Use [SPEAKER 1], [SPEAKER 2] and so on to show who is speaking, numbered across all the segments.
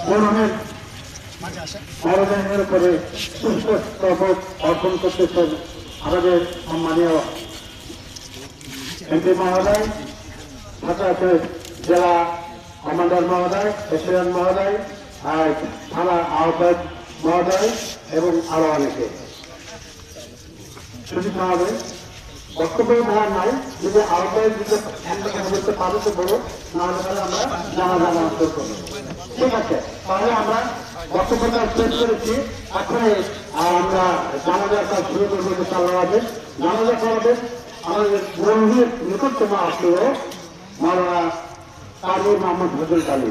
[SPEAKER 1] মরণের মরণের উপরে পুষ্পস্তবক অর্পণ করতেছেন আমাদের সম্মানীয় এমপি মহোদয়, সাথে আছে জেলা কমান্ডার মহোদয়, প্রেসিডেন্ট মহোদয়, থানা আহ্বায়ক মহোদয় এবং আরো অনেকে। সুযোগ মহোদয় বক্তব্য দেওয়ার নাই, যদি আহ্বায়ক যদি বলতে পারো তো বলো, নাহলে তাহলে আমরা জানাজানা করবো। ঠিক আছে, তাহলে আমরা বক্তব্যটা শেষ করেছি। এখন আমরা জানাজার কাজ শুরু করবো। চালাবে জানাজা করাবে আমাদের বন্ধুর নিকটতম আত্মীয় মাওলানা কারি মোহাম্মদ হযরত আলী,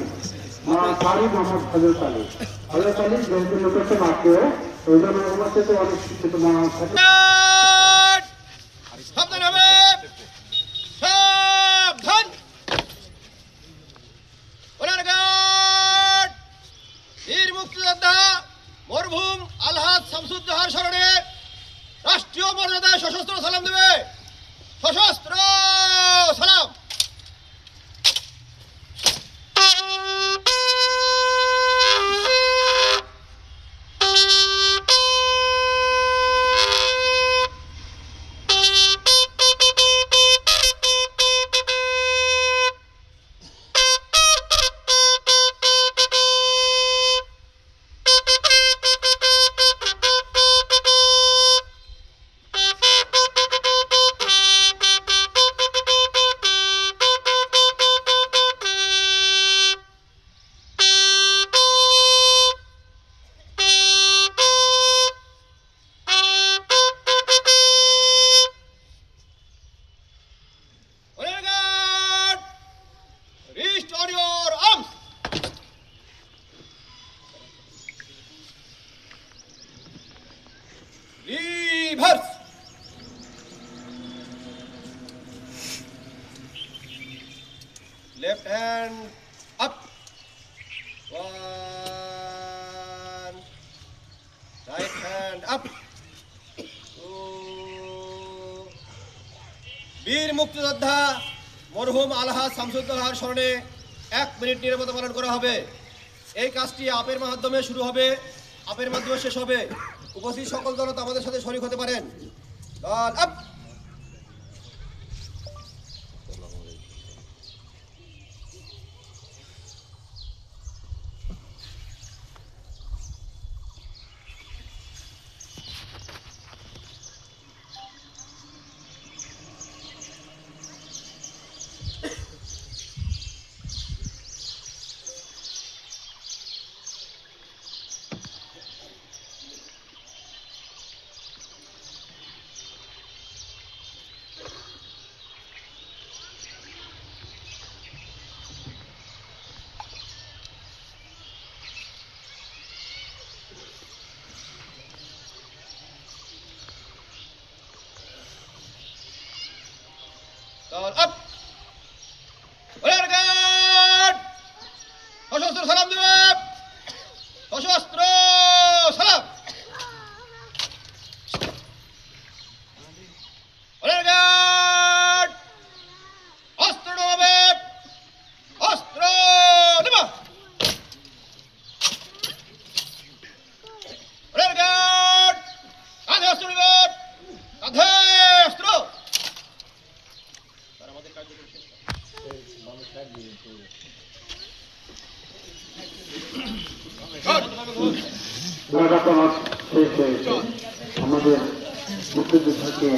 [SPEAKER 1] মাওলানা কারি মোহাম্মদ হযরত আলী যেহেতু নিকটতম আত্মীয়, ওই জন্য ওনার থেকে অনেক শিক্ষিত মাওলানা থাকে।
[SPEAKER 2] বীর মুক্তিযোদ্ধা মরহুম আলহাজ শামসুজ্জোহার স্মরণে রাষ্ট্রীয় মর্যাদায় সশস্ত্র সালাম দেবে। সশস্ত্র সালাম। On your arms. Reverse. Left hand up. One. Right hand up. Two. বীর মুক্তিযোদ্ধা মরহুম আলহাজ শামসুজ্জোহার স্মরণে 1 মিনিট নীরবতা পালন করা হবে। এই কাজটি আপের মাধ্যমে শুরু হবে, আপের মাধ্যমে শেষ হবে। উপস্থিত সকল জনতা আমাদের সাথে শরীক হতে পারেন। আপ। Up. সশস্ত্র সালাম দেবে। সশস্ত্র সালাম। অস্ত্র নামাবে। অস্ত্র নেবা। কাঁধে অস্ত্র নেবে। কাঁধে অস্ত্র।
[SPEAKER 1] আমাদের মুক্তিযোদ্ধাকে